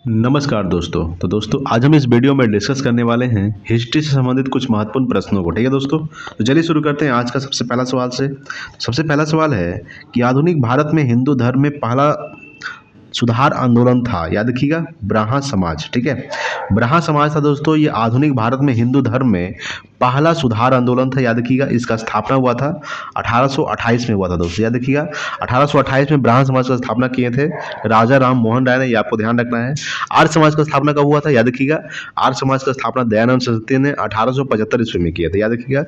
नमस्कार दोस्तों। तो दोस्तों आज हम इस वीडियो में डिस्कस करने वाले हैं हिस्ट्री से संबंधित कुछ महत्वपूर्ण प्रश्नों को। ठीक है दोस्तों, तो चलिए शुरू करते हैं आज का सबसे पहला सवाल से। सबसे पहला सवाल है कि आधुनिक भारत में हिंदू धर्म में पहला सुधार आंदोलन था, याद रखिएगा, ब्राह्मण समाज। ठीक है, ब्राह्मण समाज था दोस्तों, ये आधुनिक भारत में हिंदू धर्म में पहला सुधार आंदोलन था, याद रखिएगा। इसका स्थापना हुआ था 1828 में हुआ था दोस्तों, याद रखिएगा। 1828 में ब्राह्मण समाज का स्थापना किए थे राजा राम मोहन राय ने, ये आपको ध्यान रखना है। आर्य समाज का स्थापना कब हुआ था, याद रखिएगा। आर्य समाज का स्थापना दयानंद सरस्वती ने 1875 ईस्वी में किया था, याद रखिएगा।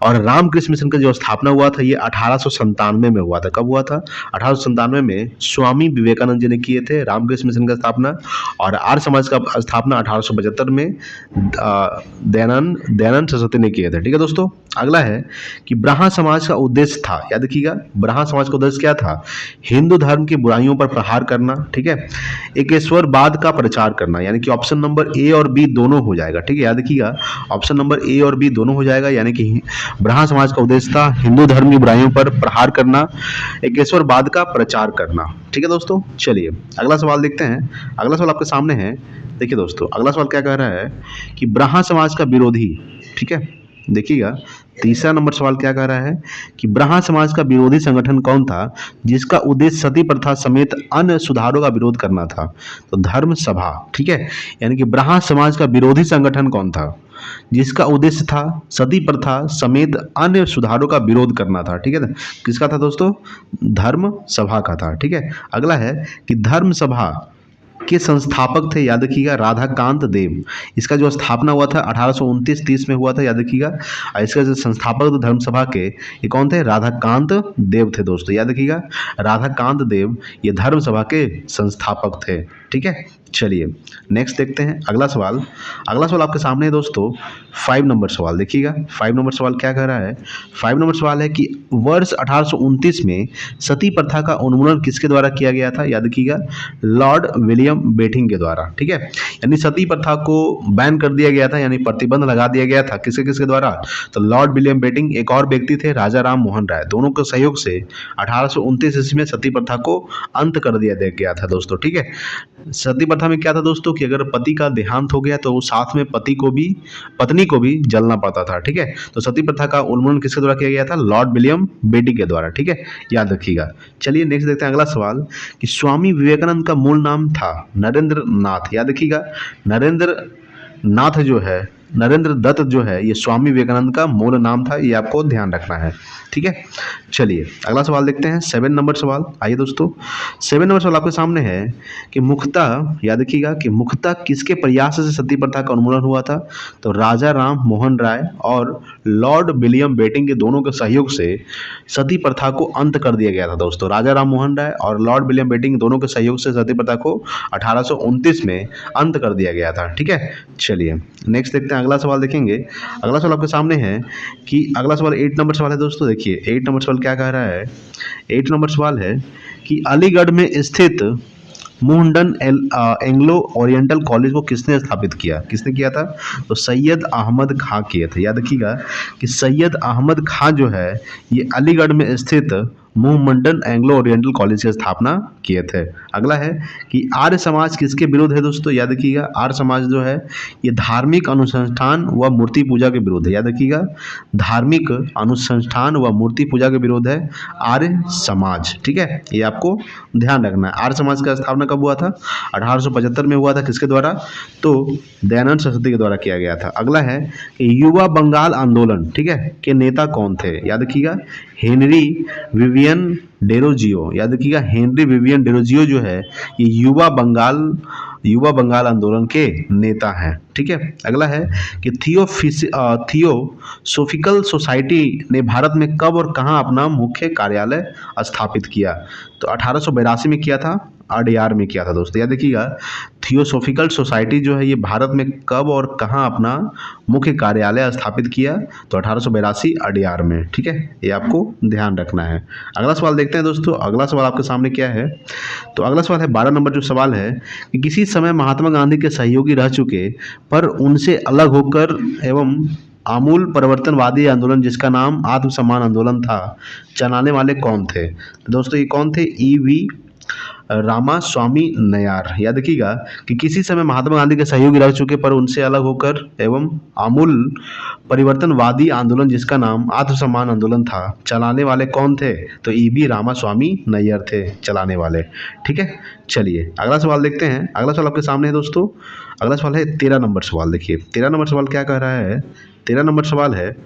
और रामकृष्ण मिशन का जो स्थापना हुआ था ये 1897 में हुआ था। कब हुआ था? 1897 में स्वामी विवेकानंद जी ने किए थे रामकृष्ण मिशन का स्थापना। और आर्य समाज का स्थापना 1875 में दयानंद सरस्वती ने किए थे। ठीक है दोस्तों, अगला है कि ब्राह्मण समाज का उद्देश्य था, याद रखिएगा। ब्राह्मण समाज का उद्देश्य क्या था? हिंदू धर्म की बुराइयों पर प्रहार करना, ठीक है, एकेश्वरवाद का प्रचार करना, यानी कि ऑप्शन नंबर ए और बी दोनों हो जाएगा। ठीक है, याद रखिएगा, ऑप्शन नंबर ए और बी दोनों हो जाएगा। यानी कि ब्राह्मण समाज का उद्देश्य था हिंदू धर्म की बुराइयों पर प्रहार करना, एकेश्वरवाद का प्रचार करना। ठीक है दोस्तों, चलिए अगला सवाल देखते हैं। अगला सवाल आपके सामने है। देखिए दोस्तों, अगला सवाल क्या कह रहा है कि ब्राह्मण समाज का विरोधी, ठीक है, देखिएगा, तीसरा नंबर सवाल क्या कह रहा है कि ब्राह्मण समाज का विरोधी संगठन कौन था जिसका उद्देश्य सती प्रथा समेत अन्य सुधारों का विरोध करना था? तो धर्म सभा। ठीक है, यानी कि ब्राह्मण समाज का विरोधी संगठन कौन था जिसका उद्देश्य था सती प्रथा समेत अन्य सुधारों का विरोध करना था? ठीक है ना, किसका था दोस्तों? धर्म सभा का था। ठीक है, अगला है कि धर्म सभा के संस्थापक थे, याद रखिएगा, राधाकांत देव। इसका जो स्थापना हुआ था 1829-30 में हुआ था, याद रखिएगा। और इसका जो संस्थापक थे धर्म सभा के, ये कौन थे? राधाकांत देव थे दोस्तों, याद रखिएगा। राधाकांत देव ये धर्म सभा के संस्थापक थे। ठीक है, चलिए नेक्स्ट देखते हैं अगला सवाल। अगला सवाल आपके सामने है दोस्तों, 5 नंबर सवाल। देखिएगा 5 नंबर सवाल क्या कह रहा है। 5 नंबर सवाल है कि वर्ष 1829 में सती प्रथा का उन्मूलन किसके द्वारा किया गया था? याद रखिएगा, लॉर्ड विलियम बेटिंग के द्वारा। ठीक है, यानी सती प्रथा को बैन कर दिया गया था, यानी प्रतिबंध लगा दिया गया था, किसके किसके द्वारा? तो लॉर्ड विलियम बेटिंग, एक और व्यक्ति थे राजा राम मोहन राय, दोनों के सहयोग से 1829 ईस्वी में सती प्रथा को अंत कर दिया गया था दोस्तों। ठीक है, सती प्रथा में क्या था दोस्तों कि अगर पति का देहांत हो गया तो वो साथ में पत्नी को भी जलना पड़ता था। ठीक है, तो सती प्रथा का उन्मूलन किसके द्वारा किया गया था? लॉर्ड विलियम बेटी के द्वारा। ठीक है, याद रखिएगा। चलिए नेक्स्ट देखते हैं अगला सवाल कि स्वामी विवेकानंद का मूल नाम था नरेंद्र नाथ, याद रखिएगा। नरेंद्र नाथ जो है, नरेंद्र दत्त जो है, ये स्वामी विवेकानंद का मूल नाम था, ये आपको ध्यान रखना है। ठीक है, चलिए अगला सवाल देखते हैं, 7 नंबर सवाल। आइए दोस्तों, 7 नंबर सवाल आपके सामने है कि मुख्यतः, याद रखिएगा, कि मुख्यतः किसके प्रयास से सती प्रथा का उन्मूलन हुआ था? तो राजा राम मोहन राय और लॉर्ड विलियम बेटिंग के दोनों के सहयोग से सती प्रथा को अंत कर दिया गया था दोस्तों। राजा राम मोहन राय और लॉर्ड विलियम बेटिंग दोनों के सहयोग से सती प्रथा को 1829 में अंत कर दिया गया था। ठीक है, चलिए नेक्स्ट देखते हैं अगला सवाल देखेंगे। अगला सवाल आपके सामने है कि अगला सवाल 8 नंबर सवाल है दोस्तों। देखिए 8 नंबर सवाल क्या कह रहा है। 8 नंबर सवाल है कि अलीगढ़ में स्थित मुहंडन एंग्लो ओरिएंटल कॉलेज को किसने स्थापित किया? किसने किया था? तो सैयद अहमद खां किए थे। याद रखिएगा कि सैयद अहमद खां जो है ये अलीगढ़ में स्थित मुहम्मडन एंग्लो ओरिएंटल कॉलेज की स्थापना किए थे। अगला है कि आर्य समाज किसके विरुद्ध है दोस्तों? याद रखिएगा, आर्य समाज जो है ये धार्मिक अनुसंधान व मूर्ति पूजा के विरुद्ध है। याद रखिएगा, धार्मिक अनुसंधान व मूर्ति पूजा के विरुद्ध है आर्य समाज। ठीक है, ये आपको ध्यान रखना है। आर्य समाज का स्थापना कब हुआ था? 1875 में हुआ था, किसके द्वारा? तो दयानंद सरस्वती के द्वारा किया गया था। अगला है कि युवा बंगाल आंदोलन, ठीक है, के नेता कौन थे? याद रखिएगा, हेनरी विवियन डेरोजियो। याद रखिएगा, हेनरी विवियन डेरोजियो जो है ये युवा बंगाल आंदोलन के नेता हैं। ठीक है, अगला है कि थियोसोफिकल सोसाइटी ने भारत में कब और कहाँ अपना मुख्य कार्यालय स्थापित किया? तो 1882 में किया था, अडयार में किया था दोस्तों। याद रखिएगा, थियोसोफिकल सोसाइटी जो है ये भारत में कब और कहाँ अपना मुख्य कार्यालय स्थापित किया? तो 1882 अडयार में। ठीक है, ये आपको ध्यान रखना है। अगला सवाल देखते हैं दोस्तों। अगला सवाल आपके सामने क्या है? तो अगला सवाल है 12 नंबर जो सवाल है कि किसी समय महात्मा गांधी के सहयोगी रह चुके पर उनसे अलग होकर एवं आमूल परिवर्तनवादी आंदोलन जिसका नाम आत्मसम्मान आंदोलन था, चलाने वाले कौन थे? तो दोस्तों ये कौन थे? रामास्वामी नैयर। याद रखिएगा कि किसी समय महात्मा गांधी के सहयोगी रह चुके पर उनसे अलग होकर एवं आमूल परिवर्तनवादी आंदोलन जिसका नाम आत्मसम्मान आंदोलन था, चलाने वाले कौन थे? तो ईबी रामास्वामी नैयर थे चलाने वाले। ठीक है, चलिए अगला सवाल देखते हैं। अगला सवाल आपके सामने है दोस्तों। अगला सवाल है 13 नंबर सवाल। देखिए 13 नंबर सवाल क्या कह रहा है। 13 नंबर सवाल है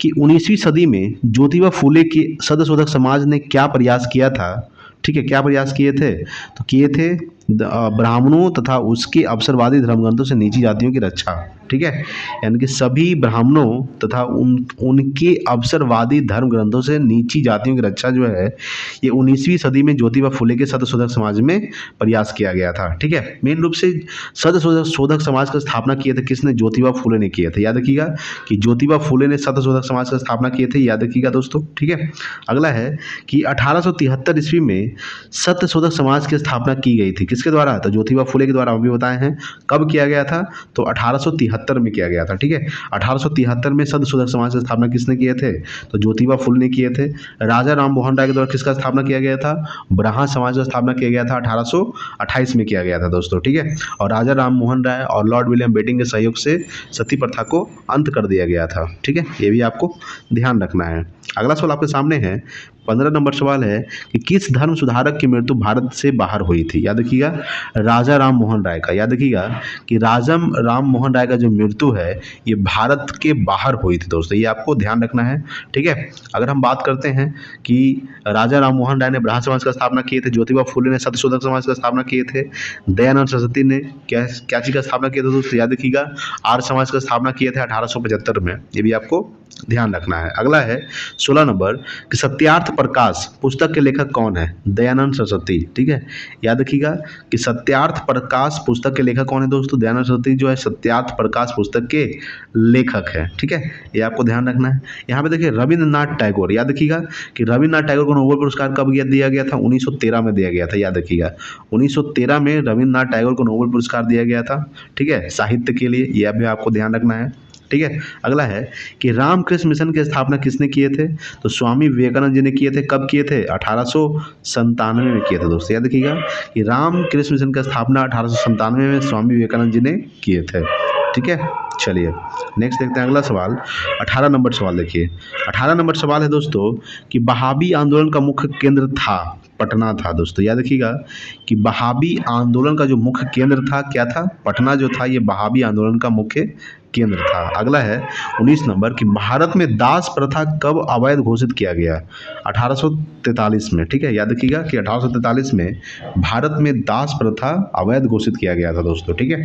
कि 19वीं सदी में ज्योतिबा फूले के सदशोधक समाज ने क्या प्रयास किया था? ठीक है, क्या प्रयास किए थे? तो किए थे ब्राह्मणों तथा उसके अवसरवादी धर्मग्रंथों से नीची जातियों की रक्षा। ठीक है, यानी कि सभी ब्राह्मणों तथा उनके अवसरवादी धर्म ग्रंथों से नीची जातियों की रक्षा जो है, ये 19वीं सदी में ज्योतिबा फूले के सत्यशोधक समाज में प्रयास किया गया था। ठीक है, मेन रूप से सत्यशोधक समाज का स्थापना किए थे किसने? ज्योतिबा फूले ने किए थे। याद रखिएगा कि ज्योतिबा फूले ने सत्यशोधक समाज का स्थापना किए थे। याद रखिएगा दोस्तों। ठीक है, अगला है कि 1873 ईस्वी में सत्यशोधक समाज की स्थापना की गई थी। किसके द्वारा? तो ज्योतिबा फूले के द्वारा। अभी बताए हैं कब किया गया था, तो 1873 में किया गया था। ठीक है, 1873 में सत्यशोधक समाज की स्थापना किसने किए थे? तो ज्योतिबा फूले ने किए थे। राजा राम मोहन राय के द्वारा किसका स्थापना किया गया था? ब्राह्मण समाज का स्थापना किया गया था, 1828 में किया गया था दोस्तों। ठीक है, और राजा राम मोहन राय और लॉर्ड विलियम बेटिंग के सहयोग से सती प्रथा को अंत कर दिया गया था। ठीक है, ये भी आपको ध्यान रखना है। अगला सवाल आपके सामने है। 15 नंबर सवाल है कि किस धर्म सुधारक की मृत्यु भारत से बाहर हुई थी? याद रखिएगा, राजा राम मोहन राय का। याद रखिएगा कि राजा राम मोहन राय का जो मृत्यु है ये भारत के बाहर हुई थी दोस्तों, ये आपको ध्यान रखना है। ठीक है, अगर हम बात करते हैं कि राजा राम मोहन राय ने ब्राह्मण समाज का स्थापना किए थे, ज्योतिबा फूले ने सत्यशोधक समाज का स्थापना किए थे, दयानंद सरस्वती ने क्या क्या चीज़ का स्थापना किया था दोस्तों? याद रखिएगा, आर्य समाज का स्थापना किए थे 1875 में। ये भी आपको ध्यान रखना है। अगला है 16 नंबर कि सत्यार्थ प्रकाश पुस्तक के लेखक कौन है? दयानंद सरस्वती। ठीक है, याद रखिएगा कि सत्यार्थ प्रकाश पुस्तक के लेखक कौन है दोस्तों? दयानंद सरस्वती जो है सत्यार्थ प्रकाश पुस्तक के लेखक है। ठीक है, ये आपको ध्यान रखना है। यहाँ पे देखिए रविन्द्रनाथ टैगोर। याद रखिएगा कि रविन्द्रनाथ टैगोर को नोबेल पुरस्कार कब दिया गया था? 1913 में दिया गया था। याद रखिएगा 1913 में रविन्द्रनाथ टैगोर को नोबेल पुरस्कार दिया गया था। ठीक है, साहित्य के लिए, यह भी आपको ध्यान रखना है। ठीक है, अगला है कि रामकृष्ण मिशन की स्थापना किसने किए थे? तो स्वामी विवेकानंद जी ने किए थे। कब किए थे? 1897 में किए थे दोस्तों। याद रखिएगा कि रामकृष्ण मिशन की स्थापना 1897 में स्वामी विवेकानंद जी ने किए थे। ठीक है, चलिए नेक्स्ट देखते हैं अगला सवाल। 18 नंबर सवाल देखिए। 18 नंबर सवाल है दोस्तों कि बहाबी आंदोलन का मुख्य केंद्र था, पटना था दोस्तों। याद रखिएगा कि बहाबी आंदोलन का जो मुख्य केंद्र था क्या था? पटना जो था ये बहाबी आंदोलन का मुख्य केंद्र था। अगला है 19 नंबर कि भारत में दास प्रथा कब अवैध घोषित किया गया? 1843 में। ठीक है, याद रखिएगा कि 1843 में भारत में दास प्रथा अवैध घोषित किया गया था दोस्तों। ठीक है,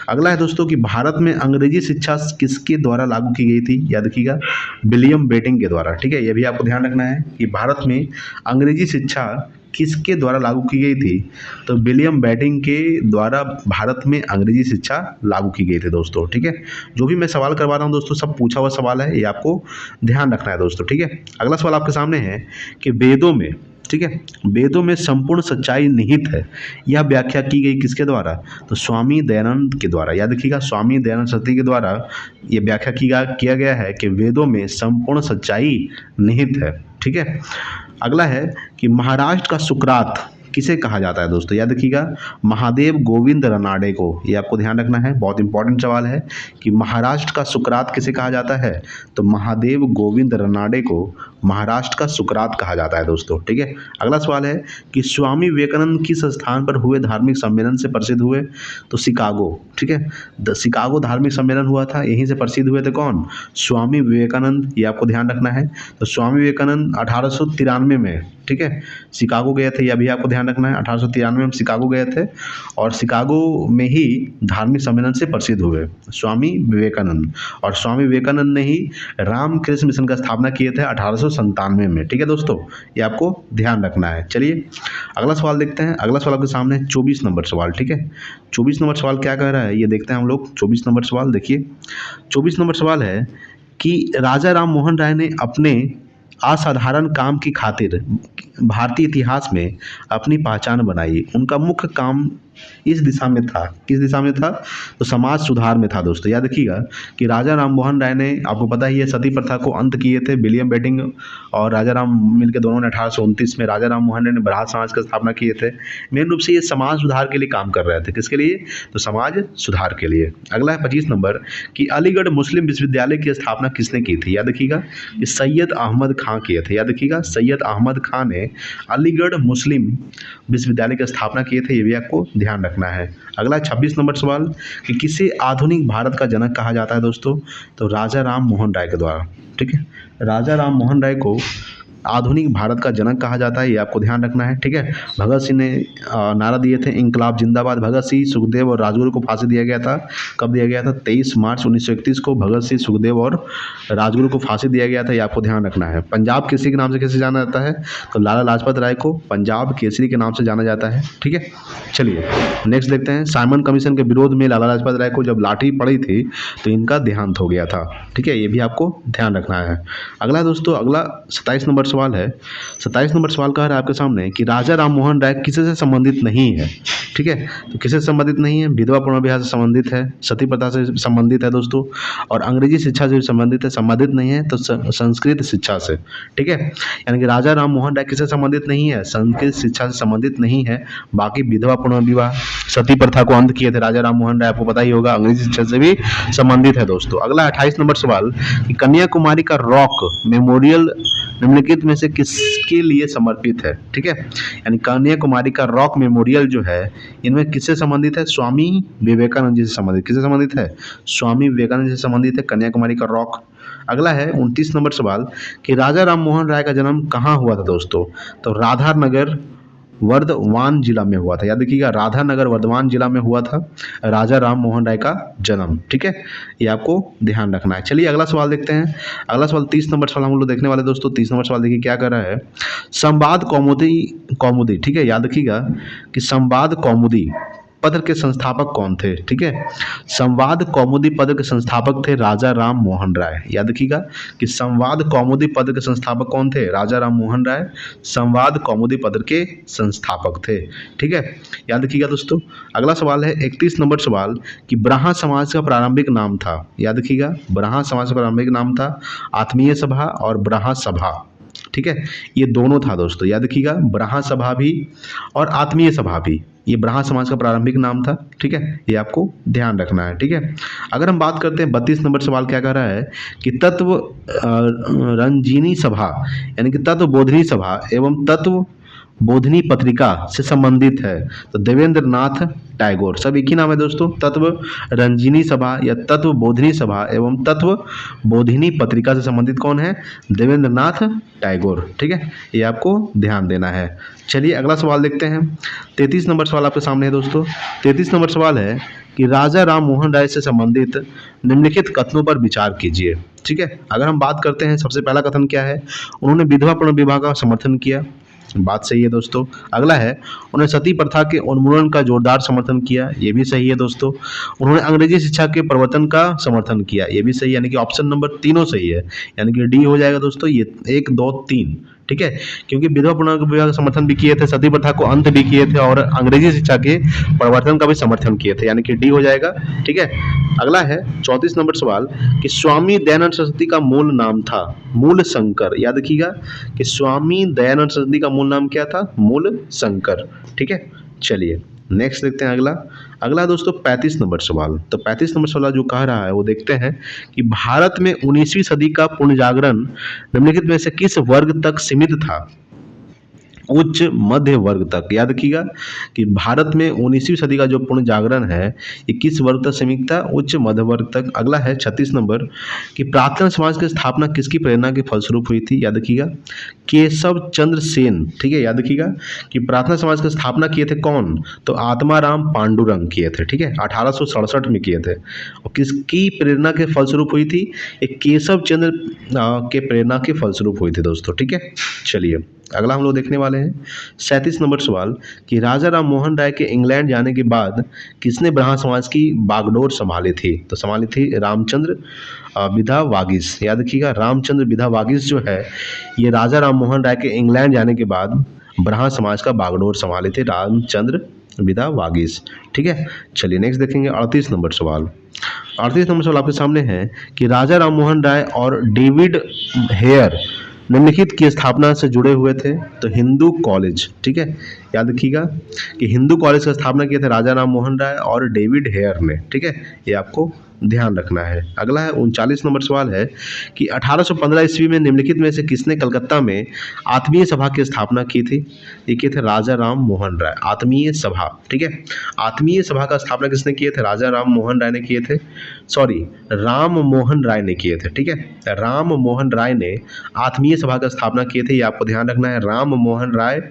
अगला है दोस्तों कि भारत में अंग्रेजी शिक्षा किसके द्वारा लागू की गई थी? याद रखिएगा विलियम बेटिंग के द्वारा। ठीक है, यह भी आपको ध्यान रखना है कि भारत में अंग्रेजी शिक्षा किसके द्वारा लागू की गई थी? तो विलियम बेटिंग के द्वारा भारत में अंग्रेजी शिक्षा लागू की गई थी दोस्तों। ठीक है, जो भी मैं सवाल करवा रहा हूँ दोस्तों सब पूछा हुआ सवाल है, ये आपको ध्यान रखना है दोस्तों। ठीक है, अगला सवाल आपके सामने है कि वेदों में, ठीक है, वेदों में संपूर्ण सच्चाई निहित है, यह व्याख्या की गई किसके द्वारा? तो स्वामी दयानंद के द्वारा। याद रखिएगा स्वामी दयानंद सरस्वती के द्वारा ये व्याख्या किया गया है कि वेदों में संपूर्ण सच्चाई निहित है। ठीक है, अगला है कि महाराष्ट्र का सुकरात किसे कहा जाता है दोस्तों? याद रखिएगा महादेव गोविंद रनाडे को। ये आपको ध्यान रखना है, बहुत इंपॉर्टेंट सवाल है कि महाराष्ट्र का सुकरात किसे कहा जाता है? तो महादेव गोविंद रनाडे को महाराष्ट्र का सुकरात कहा जाता है दोस्तों। ठीक है, अगला सवाल है कि स्वामी विवेकानंद किस स्थान पर हुए धार्मिक सम्मेलन से प्रसिद्ध हुए? तो शिकागो। ठीक है, शिकागो धार्मिक सम्मेलन हुआ था, यहीं से प्रसिद्ध हुए थे कौन? स्वामी विवेकानंद। ये आपको ध्यान रखना है। तो स्वामी विवेकानंद 1893 में, ठीक है, शिकागो गए थे, यह भी आपको ध्यान रखना है। 1893 में शिकागो गए थे और शिकागो में ही धार्मिक सम्मेलन से प्रसिद्ध हुए स्वामी विवेकानंद। और स्वामी विवेकानंद ने ही रामकृष्ण मिशन का स्थापना किए थे 1897 में। ठीक है दोस्तों, ये आपको ध्यान रखना है। चलिए अगला सवाल देखते हैं। अगला सवाल आपके सामने 24 नंबर सवाल। ठीक है, 24 नंबर सवाल क्या कह रहा है ये देखते हैं हम लोग। 24 नंबर सवाल देखिए। 24 नंबर सवाल है कि राजा राम मोहन राय ने अपने असाधारण काम की खातिर भारतीय इतिहास में अपनी पहचान बनाई, उनका मुख्य काम इस दिशा में था। किस दिशा में था? तो समाज सुधार में था दोस्तों। याद रखिएगा कि राजा राम मोहन राय ने, आपको पता ही है, सती प्रथा को अंत किए थे। विलियम बेटिंग और राजा राम मिलकर दोनों ने 1829 में राजा राम मोहन राय ने ब्राह्मण समाज की स्थापना किए थे। मेन रूप से ये समाज सुधार के लिए काम कर रहे थे। किसके लिए? तो समाज सुधार के लिए। अगला है 25 नंबर कि अलीगढ़ मुस्लिम विश्वविद्यालय की स्थापना किसने की थी? याद रखिएगा कि सैयद अहमद खां किए थे। याद रखिएगा सैयद अहमद खां ने अलीगढ़ मुस्लिम विश्वविद्यालय की स्थापना किए थे। ये भी आपको ध्यान रखना है। अगला 26 नंबर सवाल कि किसे आधुनिक भारत का जनक कहा जाता है दोस्तों? तो राजा राम मोहन राय के द्वारा। ठीक है, राजा राम मोहन राय को आधुनिक भारत का जनक कहा जाता है। ये आपको ध्यान रखना है। ठीक है, भगत सिंह ने नारा दिए थे इंकलाब जिंदाबाद। भगत सिंह, सुखदेव और राजगुरु को फांसी दिया गया था। कब दिया गया था? 23 मार्च 1931 को भगत सिंह, सुखदेव और राजगुरु को फांसी दिया गया था। ये आपको ध्यान रखना है। पंजाब केसरी के नाम से कैसे जाना जाता है? तो लाला लाजपत राय को पंजाब केसरी के नाम से जाना जाता है। ठीक है, चलिए नेक्स्ट देखते हैं। साइमन कमीशन के विरोध में लाला लाजपत राय को जब लाठी पड़ी थी तो इनका देहांत हो गया था। ठीक है, ये भी आपको ध्यान रखना है। अगला दोस्तों, अगला 27 नंबर सवाल है। 27 नंबर सवाल कह रहा है आपके सामने कि राजा राम मोहन राय किसी से संबंधित नहीं है। ठीक है, तो किससे संबंधित नहीं है? विधवा पुनर्विवाह से संबंधित है, सती प्रथा से संबंधित है दोस्तों, और अंग्रेजी शिक्षा से संबंधित है। संबंधित नहीं है तो संस्कृत शिक्षा से। ठीक है, यानी कि राजा राम मोहन राय किससे संबंधित नहीं है? संस्कृत शिक्षा से संबंधित नहीं है। बाकी विधवा पुनर्विवाह, सती प्रथा को अंत किए थे राजा राम मोहन राय, आपको पता ही होगा। अंग्रेजी शिक्षा से भी संबंधित है दोस्तों। अगला 28 नंबर सवाल कि कन्याकुमारी का रॉक मेमोरियल निम्नलिखित में से किसके लिए समर्पित है? ठीक है, यानी कन्याकुमारी का रॉक मेमोरियल जो है इनमें किससे संबंधित है? स्वामी विवेकानंद जी से संबंधित। किससे संबंधित है? स्वामी विवेकानंद जी से संबंधित है कन्याकुमारी का रॉक। अगला है 29 नंबर सवाल कि राजा राम मोहन राय का जन्म कहाँ हुआ था दोस्तों? तो राधानगर वर्धमान जिला में हुआ था। याद रखिएगा राधानगर वर्धमान जिला में हुआ था राजा राम मोहन राय का जन्म। ठीक है, ये आपको ध्यान रखना है। चलिए अगला सवाल देखते हैं। अगला सवाल 30 नंबर सवाल हम लोग देखने वाले दोस्तों। 30 नंबर सवाल देखिए क्या कर रहा है। संवाद कौमुदी कौमुदी, ठीक है, याद रखिएगा कि संवाद कौमुदी पत्र के संस्थापक कौन थे? ठीक है, संवाद कौमुदी पत्र के संस्थापक थे राजा राम मोहन राय। याद रखिएगा कि संवाद कौमुदी पत्र के संस्थापक कौन थे? राजा राम मोहन राय संवाद कौमुदी पत्र के संस्थापक थे। ठीक है, याद रखिएगा दोस्तों। अगला सवाल है 31 नंबर सवाल कि ब्राह्मण समाज का प्रारंभिक नाम था। याद रखिएगा ब्राह्मण समाज का प्रारंभिक नाम था आत्मीय सभा और ब्राह्मण सभा। ठीक है, ये दोनों था दोस्तों। याद रखिएगा ब्राह्मण सभा भी और आत्मीय सभा भी, ये ब्राह्मण समाज का प्रारंभिक नाम था। ठीक है, ये आपको ध्यान रखना है। ठीक है, अगर हम बात करते हैं 32 नंबर सवाल क्या कह रहा है कि तत्व रंजीनी सभा यानी कि तत्व बोधनी सभा एवं तत्व बोधनी पत्रिका से संबंधित है। तो देवेंद्र नाथ टैगोर, सब एक ही नाम है दोस्तों। तत्व रंजीनी सभा या तत्व बोधनी सभा एवं तत्व बोधिनी पत्रिका से संबंधित कौन है? देवेंद्र नाथ टैगोर। ठीक है, ये आपको ध्यान देना है। चलिए अगला सवाल देखते हैं। 33 नंबर सवाल आपके सामने है दोस्तों। 33 नंबर सवाल है कि राजा राम मोहन राय से संबंधित निम्नलिखित कथनों पर विचार कीजिए। ठीक है, अगर हम बात करते हैं सबसे पहला कथन क्या है? उन्होंने विधवा पुनर्विवाह का समर्थन किया, बात सही है दोस्तों। अगला है उन्होंने सती प्रथा के उन्मूलन का जोरदार समर्थन किया, ये भी सही है दोस्तों। उन्होंने अंग्रेजी शिक्षा के प्रवर्तन का समर्थन किया, ये भी सही, यानी कि ऑप्शन नंबर तीनों सही है, यानी कि डी हो जाएगा दोस्तों। ये 1 2 3। ठीक है, क्योंकि विधवा पुनर्विवाह का समर्थन भी किए थे, सती प्रथा को अंत भी किए थे और अंग्रेजी शिक्षा के प्रवर्तन का भी समर्थन किए थे, यानी कि डी हो जाएगा। ठीक है, अगला है 34 नंबर सवाल कि स्वामी दयानंद सरस्वती का मूल नाम था मूल शंकर। याद रखिएगा कि स्वामी दयानंद सरस्वती का मूल नाम क्या था? मूल शंकर। ठीक है, चलिए नेक्स्ट देखते हैं। अगला दोस्तों 35 नंबर सवाल। तो 35 नंबर सवाल जो कह रहा है वो देखते हैं कि भारत में 19वीं सदी का पुनर्जागरण निम्नलिखित में से किस वर्ग तक सीमित था? उच्च मध्य वर्ग तक। याद रखिएगा कि भारत में 19वीं सदी का जो पूर्ण जागरण है ये किस वर्ग तक सीमित था? उच्च मध्य वर्ग तक। अगला है 36 नंबर कि प्रार्थना समाज की स्थापना किसकी प्रेरणा के फलस्वरूप हुई थी? याद रखिएगा केशव चंद्र सेन। ठीक है, याद रखिएगा कि प्रार्थना समाज की स्थापना किए थे कौन? तो आत्माराम पांडुरंग किए थे। ठीक है, 1867 में किए थे। और किसकी प्रेरणा के फलस्वरूप हुई थी? एक केशव चंद्र के प्रेरणा के फलस्वरूप हुई थी दोस्तों। ठीक है, चलिए अगला हम लोग देखने वाले हैं 37 नंबर सवाल कि राजा राम मोहन राय के इंग्लैंड जाने के बाद किसने ब्राह्मण समाज की बागडोर संभाली थी? तो संभाली थी रामचंद्र बिधा वागिस। याद रखिएगा रामचंद्र बिधा वागिस जो है ये राजा राम मोहन राय के इंग्लैंड जाने के बाद ब्राह्मण समाज का बागडोर संभाले थे रामचंद्र विदा वागीश। ठीक है, चलिए नेक्स्ट देखेंगे 38 नंबर सवाल। 38 नंबर सवाल आपके सामने है कि राजा राम मोहन राय और डेविड हेयर निम्नलिखित की स्थापना से जुड़े हुए थे। तो हिंदू कॉलेज, ठीक है, याद रखिएगा कि हिंदू कॉलेज की स्थापना किए थे राजा राम मोहन राय और डेविड हेयर ने। ठीक है, ये आपको ध्यान रखना है। अगला है 39 नंबर सवाल है कि 1815 ईस्वी में निम्नलिखित में से किसने कलकत्ता में आत्मीय सभा की स्थापना की थी। ये किए थे राजा राम मोहन राय। आत्मीय सभा, ठीक है, आत्मीय सभा का स्थापना किसने किए थे, राजा राम मोहन राय ने किए थे, सॉरी राम मोहन राय ने किए थे। ठीक है, राम मोहन राय ने आत्मीय सभा का स्थापना किए थे, ये आपको ध्यान रखना है। राम मोहन राय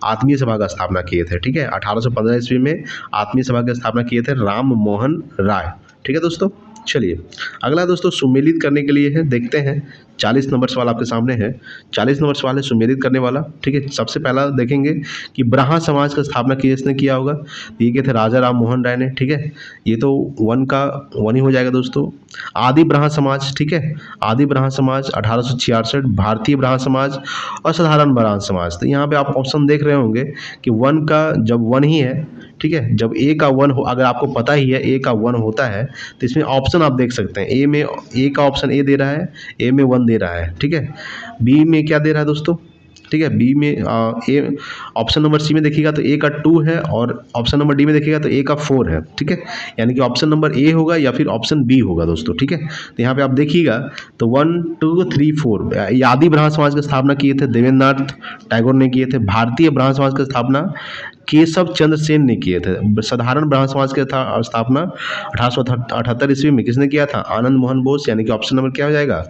आत्मीय सभा का स्थापना किए थे। ठीक है, 1815 ईस्वी में आत्मीय सभा की स्थापना किए थे राम मोहन राय। ठीक है दोस्तों, चलिए अगला दोस्तों सुमेलित करने के लिए है, देखते हैं 40 नंबर सवाल आपके सामने है। 40 नंबर सवाल है सुमेलित करने वाला। ठीक है, सबसे पहला देखेंगे कि ब्राह्मण समाज का स्थापना किसने किया होगा। ये क्या थे, राजा राम मोहन राय ने। ठीक है, ये तो वन का वन ही हो जाएगा दोस्तों। आदि ब्राह्मण समाज, ठीक है, आदि ब्राह्मण समाज 1866, भारतीय ब्राह्मण समाज और साधारण ब्राह्मण समाज। तो यहाँ पे आप ऑप्शन देख रहे होंगे कि वन का जब वन ही है, ठीक है, जब ए का वन हो, अगर आपको पता ही है ए का वन होता है तो इसमें ऑप्शन आप देख सकते हैं। ए में ए का ऑप्शन ए दे रहा है, ए में वन दे रहा है। ठीक है, बी में क्या दे रहा है दोस्तों, ठीक है, बी में ए ऑप्शन नंबर सी में देखिएगा तो ए का 2 है और ऑप्शन नंबर डी में देखिएगा तो ए का 4 है। ठीक है, यानी कि ऑप्शन नंबर ए होगा या फिर ऑप्शन बी होगा दोस्तों। ठीक है, तो यहाँ पे आप देखिएगा तो 1 2 3 4 ये आदि ब्राह्मण समाज की स्थापना किए थे देवेंद्रनाथ टैगोर ने किए थे। भारतीय ब्राह्मण समाज की स्थापना केशव चंद्र सेन ने किए थे। साधारण ब्राह्मण समाज की स्थापना 1878 ईस्वी में किसने किया था, आनंद मोहन बोस। यानी कि ऑप्शन नंबर क्या हो जाएगा,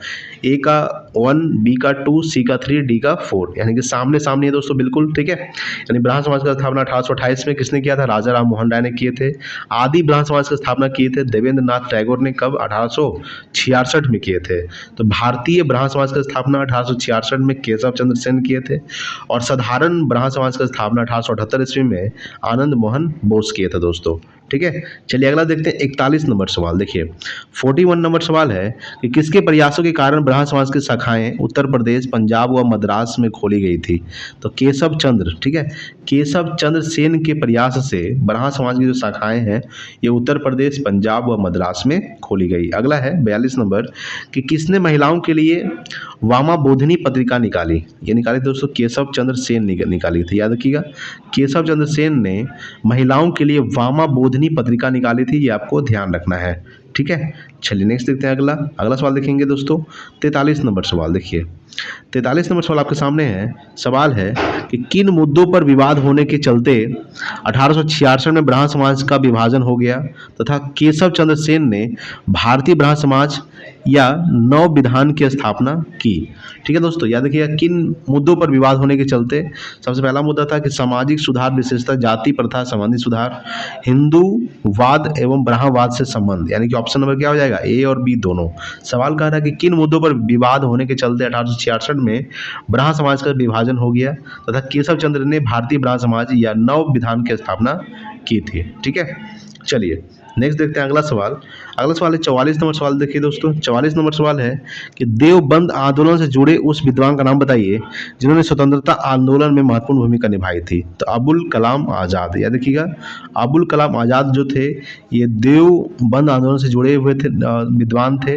ए का 1, बी का 2, सी का 3, डी का 4, यानी कि सामने सामने है दोस्तों बिल्कुल। ठीक है, यानी ब्राह्मण समाज का स्थापना 1828 में किसने किया था, राजा राम मोहन राय ने किए थे। आदि ब्राह्मण समाज की स्थापना किए थे देवेंद्रनाथ टैगोर ने, कब, 1866 में किए थे। तो भारतीय ब्राह्मण समाज की स्थापना 1866 में केशव चंद्र सेन किए थे और साधारण ब्राह्मण समाज की स्थापना 1878 ईस्वी में आनंद मोहन बोस किए थे दोस्तों। ठीक है, चलिए अगला देखते हैं 41 नंबर सवाल। देखिए 41 नंबर सवाल है कि किसके प्रयासों के कारण ब्राह्मण समाज की शाखाएं उत्तर प्रदेश, पंजाब व मद्रास में खोली गई थी। तो केशव चंद्र, ठीक है, केशव चंद्र सेन के प्रयास से ब्राह्मण समाज की जो शाखाएं हैं ये उत्तर प्रदेश, पंजाब व मद्रास में खोली गई। अगला है 42 नंबर कि किसने महिलाओं के लिए वामा बोधिनी पत्रिका निकाली। ये निकाली दोस्तों केशव चंद्र सेन निकाली थी, याद रखिएगा। केशव चंद्र सेन ने महिलाओं के लिए वामा बोधिनी पत्रिका निकाली थी, ये आपको ध्यान रखना है। ठीक है, चलिए नेक्स्ट देखते हैं अगला अगला सवाल देखेंगे दोस्तों 43 नंबर सवाल। देखिए 43 नंबर सवाल आपके सामने है। सवाल है कि किन मुद्दों पर विवाद होने के चलते 1866 में ब्राह्मण समाज का विभाजन हो गया तथा केशव चंद्र सेन ने भारतीय ब्राह्मण समाज या नव विधान की स्थापना की। ठीक है दोस्तों, याद रखिएगा किन मुद्दों पर विवाद होने के चलते। सबसे पहला मुद्दा था कि सामाजिक सुधार, विशेषतः जाति प्रथा संबंधी सुधार, हिंदूवाद एवं ब्राह्मणवाद से संबंध, यानी कि ऑप्शन नंबर क्या हो जाएगा, ए और बी दोनों। सवाल कह रहा है कि किन मुद्दों पर विवाद होने के चलते 1866 में ब्राह्मण समाज का विभाजन हो गया तथा केशव चंद्र ने भारतीय ब्राह्मण समाज या नव विधान की स्थापना की थी। ठीक है, चलिए नेक्स्ट देखते हैं अगला सवाल। अगला सवाल है 44 नंबर सवाल। देखिए दोस्तों 44 नंबर सवाल है कि देवबंद आंदोलन से जुड़े उस विद्वान का नाम बताइए जिन्होंने स्वतंत्रता आंदोलन में महत्वपूर्ण भूमिका निभाई थी। तो अबुल कलाम आज़ाद, याद रखिएगा अबुल कलाम आज़ाद जो थे ये देवबंद आंदोलन से जुड़े हुए थे विद्वान थे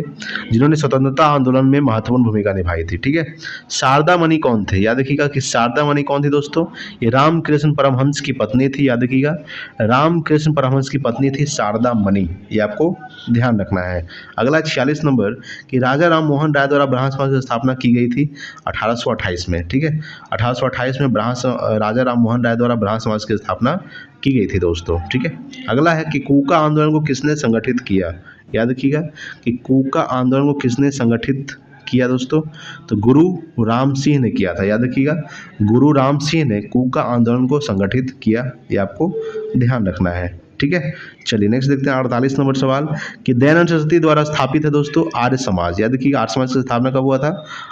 जिन्होंने स्वतंत्रता आंदोलन में महत्वपूर्ण भूमिका निभाई थी। ठीक है, शारदा मणि कौन थे, याद रखिएगा कि शारदा मणि कौन थी दोस्तों, ये रामकृष्ण परमहंस की पत्नी थी। याद रखिएगा रामकृष्ण परमहंस की पत्नी थी शारदा मणि, ये आपको ध्यान रखना है। अगला 46 नंबर कि राजा राम मोहन राय द्वारा ब्राह्मण समाज की स्थापना की गई थी 1828 में। ठीक है, 1828 में राजा राम मोहन राय द्वारा ब्राह्मण समाज की स्थापना की गई थी दोस्तों। ठीक है, अगला है कि कूका आंदोलन को किसने संगठित किया। याद रखिएगा कि कूका आंदोलन को किसने संगठित किया दोस्तों, तो गुरु राम सिंह ने किया था। याद रखिएगा गुरु राम सिंह ने कूका आंदोलन को संगठित किया, ये आपको ध्यान रखना है। ठीक है, चलिए नेक्स्ट देखते हैं 48 नंबर सवाल कि दयानंद सरस्वती द्वारा स्थापित है दोस्तों आर्य समाज। याद रखिएगा आर्य समाज की स्थापना कब हुआ था?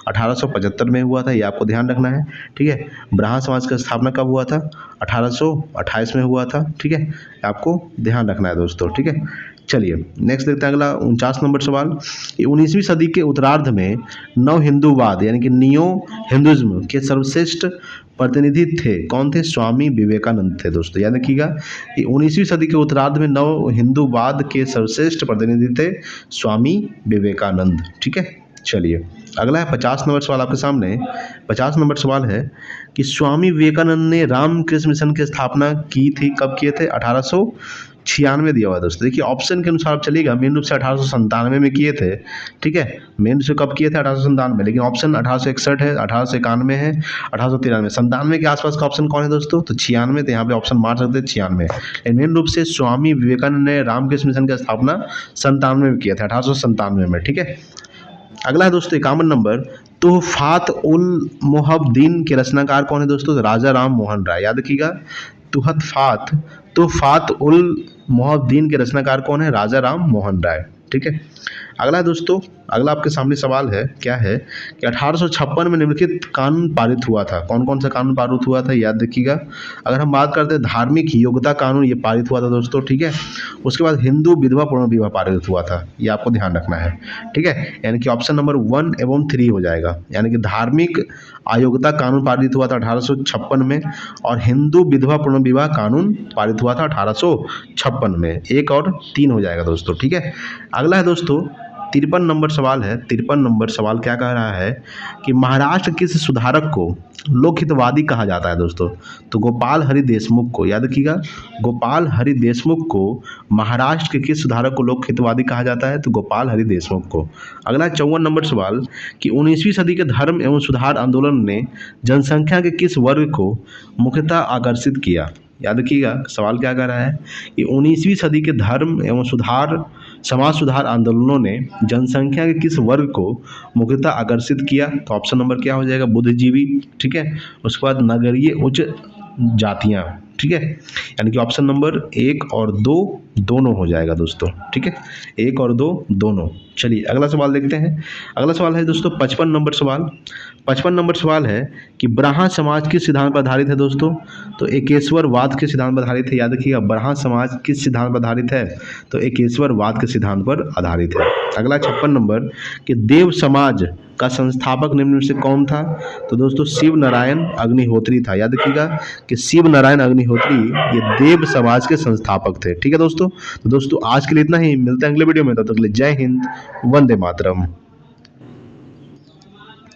1875 में हुआ था, ये आपको ध्यान रखना है। ठीक है, ब्राह्मण समाज का स्थापना कब हुआ था? 1828 में हुआ था। ठीक है, आपको ध्यान रखना है दोस्तों। ठीक है, चलिए नेक्स्ट देखते हैं अगला 49 नंबर सवाल कि 19वीं सदी के उत्तरार्ध में नव हिंदूवाद यानी कि नियो हिंदुज्म के सर्वश्रेष्ठ प्रतिनिधि थे। कौन थे? स्वामी विवेकानंद थे दोस्तों। याद रखिएगा कि 19वीं सदी के उत्तरार्ध में नव हिंदूवाद के सर्वश्रेष्ठ प्रतिनिधि थे स्वामी विवेकानंद। ठीक है, चलिए अगला है 50 नंबर सवाल आपके सामने। 50 नंबर सवाल है कि स्वामी विवेकानंद ने रामकृष्ण मिशन की स्थापना की थी। कब किए थे? 1896 दिया हुआ है दोस्तों। देखिए ऑप्शन के अनुसार आप चलिएगा, मेन रूप से 1897 में किए थे। ठीक है, मेन रूप से कब किए थे? 1897 लेकिन ऑप्शन 1861 है, 1891 है, 1893। 97 के आसपास का ऑप्शन कौन है दोस्तों? तो 96, तो यहाँ पे ऑप्शन मार सकते हैं 96। लेकिन मेन रूप से स्वामी विवेकानंद ने रामकृष्ण मिशन की स्थापना 97 में किया था, 1897 में। ठीक है, अगला है दोस्तों 51 नंबर तुहफात उल मोहब्बीन के रचनाकार कौन है दोस्तों? तो राजा राम मोहन राय। याद रखिएगा तुहफात उल मोहब्बीन के रचनाकार कौन है? राजा राम मोहन राय। ठीक है, अगला है दोस्तों, अगला आपके सामने सवाल है, क्या है कि 1856 में निम्नलिखित कानून पारित हुआ था। कौन कौन सा कानून पारित हुआ था? याद रखिएगा। अगर हम बात करते हैं धार्मिक योग्यता कानून, ये पारित हुआ था दोस्तों। ठीक है, उसके बाद हिंदू विधवा पुनर्विवाह पारित हुआ था, ये आपको ध्यान रखना है। ठीक है, यानी कि ऑप्शन नंबर 1 एवं 3 हो जाएगा। यानी कि धार्मिक अयोग्यता कानून पारित हुआ था 1856 में, और हिंदू विधवा पुनर्विवाह कानून पारित हुआ था 1856 में। 1 और 3 हो जाएगा दोस्तों। ठीक है, अगला है दोस्तों 53 नंबर सवाल है। 53 नंबर सवाल क्या कह रहा है कि महाराष्ट्र किस सुधारक को लोकहितवादी कहा जाता है दोस्तों? तो गोपाल हरि देशमुख को। याद रखिएगा, गोपाल हरि देशमुख को महाराष्ट्र के किस सुधारक को लोकहितवादी कहा जाता है? तो गोपाल हरि देशमुख को। अगला 54 नंबर सवाल कि 19वीं सदी के धर्म एवं सुधार आंदोलन ने जनसंख्या के किस वर्ग को मुख्यतः आकर्षित किया? याद रखिएगा सवाल क्या कह रहा है कि 19वीं सदी के धर्म एवं समाज सुधार आंदोलनों ने जनसंख्या के किस वर्ग को मुख्यतः आकर्षित किया? तो ऑप्शन नंबर क्या हो जाएगा? बुद्धिजीवी। ठीक है, उसके बाद नगरीय उच्च जातियां। ठीक है, यानी कि ऑप्शन नंबर 1 और 2 दोनों हो जाएगा दोस्तों। ठीक है, 1 और 2 दोनों। चलिए अगला सवाल देखते हैं। अगला सवाल है दोस्तों 55 नंबर सवाल। 55 नंबर सवाल है कि ब्राह्मण समाज किस सिद्धांत पर आधारित है दोस्तों? तो एकेश्वरवाद के सिद्धांत पर आधारित है। याद रखिएगा ब्राह्मण समाज किस सिद्धांत पर आधारित है? तो एकेश्वरवाद के सिद्धांत पर आधारित है। अगला 56 नंबर कि देव समाज का संस्थापक निम्न में से कौन था? तो दोस्तों शिव नारायण अग्निहोत्री था। याद रखिएगा कि शिव नारायण अग्निहोत्री ये देव समाज के संस्थापक थे। ठीक है दोस्तों, तो दोस्तों आज के लिए इतना ही, मिलते हैं अगले वीडियो में। तब तक के लिए जय हिंद, वंदे मातरम।